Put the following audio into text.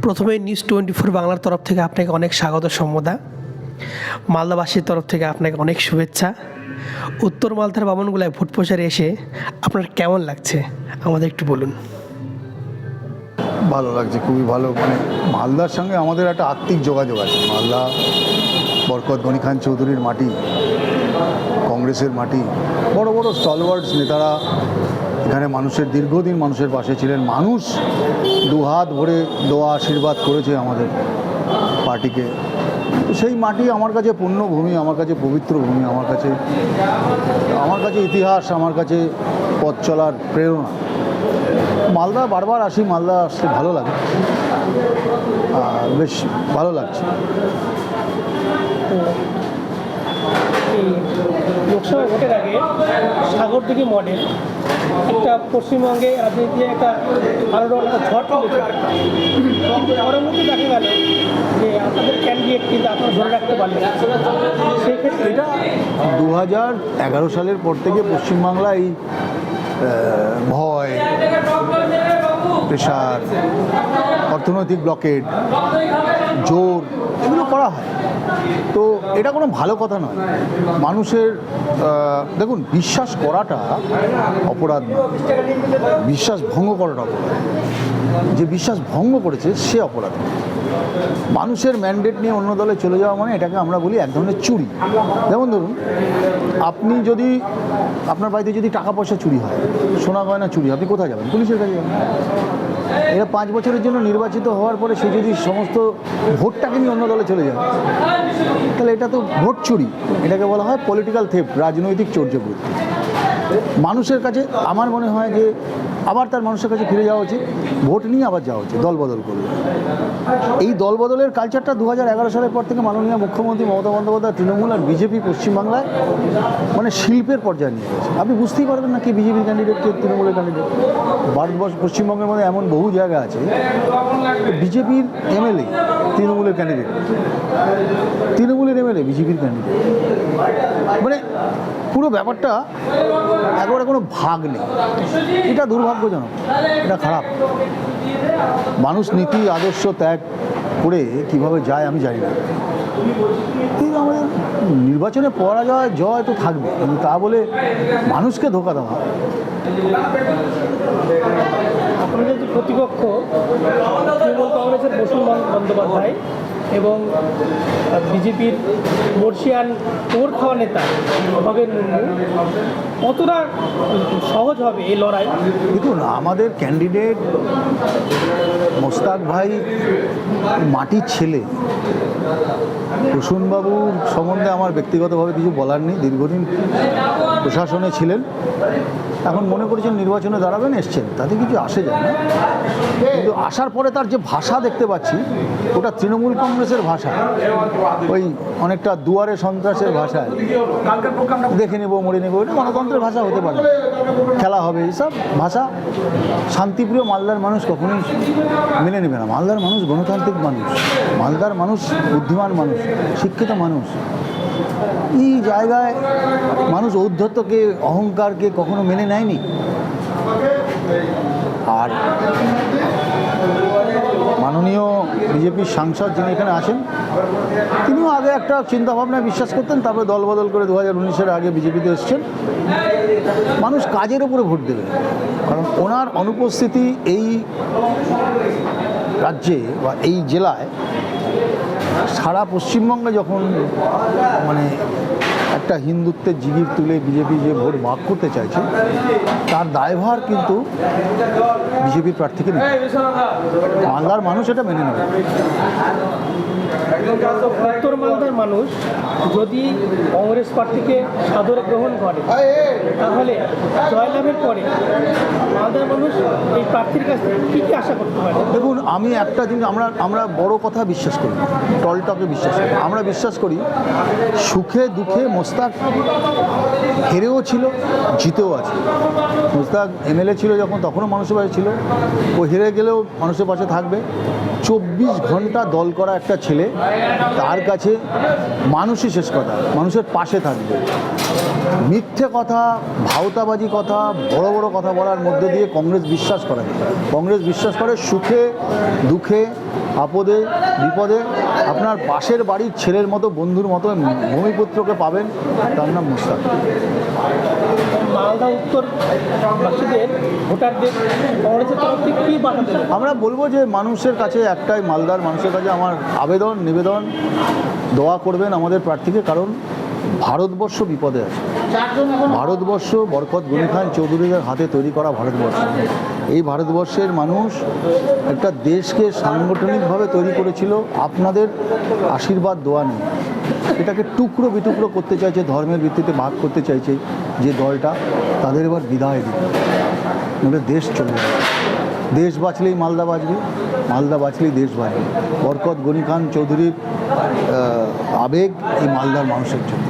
প্রথমে নিউজ 24 বাংলার তরফ থেকে আপনাকে অনেক স্বাগত সম্বোধা। মালদাবাসীর তরফ থেকে আপনাকে অনেক শুভেচ্ছা। উত্তর মালদার বামনগোলায় ভোট প্রচারে এসে আপনার কেমন লাগছে আমাদের একটু বলুন। ভালো লাগছে, খুবই ভালো। মানে মালদার সঙ্গে আমাদের একটা আত্মিক যোগাযোগ আছে। মালদা বরকত গনি খান চৌধুরীর মাটি, কংগ্রেসের মাটি, বড় বড় স্টলওয়ার্ডস নেতারা এখানে মানুষের দীর্ঘদিন মানুষের পাশে ছিলেন। মানুষ দুহাত ভরে দোয়া আশীর্বাদ করেছে আমাদের পার্টিকে। তো সেই মাটি আমার কাছে পুণ্যভূমি, আমার কাছে পবিত্র ভূমি, আমার কাছে ইতিহাস, আমার কাছে পথ চলার প্রেরণা। মালদা বারবার আসি, মালদা আসতে ভালো লাগে, বেশ ভালো লাগছে। এই লোকসভা ভোটের আগে সাগরদিঘি মডেল একটা পশ্চিমবঙ্গে রাজনীতি একটা ভালো একটা ঝড় তুলেছে, কিন্তু পরবর্তী দেখা গেল যে আপনাদের ক্যান্ডিডেট কিন্তু আপনারা ধরে রাখতে পারলেন। সেক্ষেত্রে এটা 2011 সালের পর থেকে পশ্চিমবাংলায় এই ভয়, প্রেশার, অর্থনৈতিক ব্লকেড, জোর এগুলো করা হয়। তো এটা কোনো ভালো কথা নয়। মানুষের দেখুন, বিশ্বাস করাটা অপরাধ নয়, বিশ্বাস ভঙ্গ করাটা অপরাধ। যে বিশ্বাস ভঙ্গ করেছে সে অপরাধ। মানুষের ম্যান্ডেট নিয়ে অন্য দলে চলে যাওয়া মানে এটাকে আমরা বলি এক ধরনের চুরি। যেমন ধরুন, আপনি যদি আপনার বাড়িতে যদি টাকা পয়সা চুরি হয়, সোনা গয়না চুরি, আপনি কোথায় যাবেন? পুলিশের কাছে যাবেন। এরা 5 বছরের জন্য নির্বাচিত হওয়ার পরে সে যদি সমস্ত ভোটটাকে নিয়ে অন্য দলে চলে যায়, তাহলে এটা তো ভোট চুরি। এটাকে বলা হয় পলিটিক্যাল থেফট, রাজনৈতিক চর্যাবৃত্তি। মানুষের কাছে আমার মনে হয় যে আবার তার মানুষের কাছে ফিরে যাওয়া উচিত, ভোট নিয়ে আবার যাওয়া উচিত, দল বদল করবে। এই দল বদলের কালচারটা 2011 সালের পর থেকে মাননীয় মুখ্যমন্ত্রী মমতা বন্দ্যোপাধ্যায়, তৃণমূল আর বিজেপি পশ্চিমবাংলায় মানে শিল্পের পর্যায়ে নিয়ে গেছে। আপনি বুঝতেই পারবেন না কি বিজেপির ক্যান্ডিডেট, কে তৃণমূলের ক্যান্ডিডেট। ভারতবর্ষ, পশ্চিমবঙ্গের মধ্যে এমন বহু জায়গা আছে বিজেপির এমএলএ তৃণমূলের ক্যান্ডিডেট, তৃণমূলের এমএলএ বিজেপির ক্যান্ডিডেট। মানে পুরো ব্যাপারটা একেবারে কোনো ভাগ নেই। এটা দুর্ভাগ্যজনক, এটা খারাপ। মানুষ নীতি আদর্শ ত্যাগ করে কিভাবে যায় আমি জানি না। কিন্তু আমাদের নির্বাচনে পরাজয় জয় তো থাকবে, কিন্তু তা বলে মানুষকে ধোঁকা দেওয়া। আপনাদের যে প্রতিপক্ষ তৃণমূল কংগ্রেসের বসুন বন্দ্যোপাধ্যায় এবং বিজেপির বর্ষিয়ান তোর খাওয়া নেতা ভবেন মুর্মু, কতটা সহজ হবে এই লড়াই? দেখুন, আমাদের ক্যান্ডিডেট মোস্তাক ভাই মাটির ছেলে। প্রসূনবাবুর সম্বন্ধে আমার ব্যক্তিগতভাবে কিছু বলার নেই। দীর্ঘদিন প্রশাসনে ছিলেন, এখন মনে করেছেন নির্বাচনে দাঁড়াবেন, এসছেন, তাতে কিছু আসে যায় না। কিন্তু আসার পরে তার যে ভাষা দেখতে পাচ্ছি, ওটা তৃণমূল কংগ্রেসের ভাষা, ওই অনেকটা দুয়ারে সন্ত্রাসের ভাষায় দেখে নেবো, মরে নেবো। এটা গণতন্ত্রের ভাষা হতে পারে, খেলা হবে, এইসব ভাষা শান্তিপ্রিয় মালদার মানুষ কখনোই মেনে নেবে না। মালদার মানুষ গণতান্ত্রিক মানুষ, মালদার মানুষ বুদ্ধিমান মানুষ, শিক্ষিত মানুষ। এই জায়গায় মানুষ ঔদ্ধত্যকে, অহংকারকে কখনো মেনে নেয়নি। আর মাননীয় বিজেপির সাংসদ যিনি এখানে আছেন, তিনিও আগে একটা চিন্তাভাবনায় বিশ্বাস করতেন, তারপরে দল বদল করে 2019-এর আগে বিজেপিতে এসছেন। মানুষ কাজের উপরে ভোট দেবে, কারণ ওনার অনুপস্থিতি এই রাজ্যে বা এই জেলায়, সারা পশ্চিমবঙ্গে যখন মানে একটা হিন্দুত্বের জিগির তুলে বিজেপি যে ভোট ভাগ করতে চাইছে, তার দায়ভার কিন্তু বিজেপির প্রার্থীকে নেবে। মালদার মানুষ এটা মেনে নেবে। উত্তর মালদার মানুষ যদি কংগ্রেস প্রার্থীকে সাদরে গ্রহণ করে, তাহলে জয়লাভের পরে মালদার মানুষ এই প্রার্থীর কাছ থেকে কী কী আশা করতে পারে? দেখুন, আমি একটা জিনিস, আমরা বড় কথা বিশ্বাস করি, টলটকে বিশ্বাস করি। আমরা বিশ্বাস করি সুখে দুঃখে মোস্তাক হেরেও ছিল, জিতেও আছে। মোস্তাক এমএলএ ছিল যখন, তখনও মানুষের পাশে ছিল। ও হেরে গেলেও মানুষের পাশে থাকবে। 24 ঘন্টা দল করা একটা ছেলে, তার কাছে মানুষই শেষ কথা, মানুষের পাশে থাকবে। মিথ্যে কথা, ভাওতাবাজি কথা, বড় বড় কথা বলার মধ্যে দিয়ে কংগ্রেস বিশ্বাস করে না। কংগ্রেস বিশ্বাস করে সুখে দুঃখে আপদে বিপদে আপনার পাশের বাড়ির ছেলের মতো বন্ধুর মতো ভূমিপুত্রকে পাবেন, তার নাম মুশতাক। মালদা উত্তর বাসীদের ভোটারদের কংগ্রেসের তরফ থেকে কী বার্তা দেবেন? আমরা বলবো যে মানুষের কাছে একটাই, মালদার মানুষের কাছে আমার আবেদন নিবেদন, দোয়া করবেন আমাদের প্রার্থীকে, কারণ ভারতবর্ষ বিপদে আছে। ভারতবর্ষ বরকত গনি খান চৌধুরীদের হাতে তৈরি করা ভারতবর্ষ। এই ভারতবর্ষের মানুষ একটা দেশকে সাংগঠনিকভাবে তৈরি করেছিল আপনাদের আশীর্বাদ দোয়া নেই। এটাকে টুকরো বিটুকরো করতে চাইছে, ধর্মের ভিত্তিতে ভাগ করতে চাইছে যে দলটা, তাদের এবার বিদায় দিতে, নইলে দেশ চলে যাবে। দেশ বাঁচলেই মালদা বাঁচবে, মালদা বাঁচলেই দেশ বাঁচবে। বরকত গনি খান চৌধুরীর আবেগ এই মালদার মানুষের জন্য।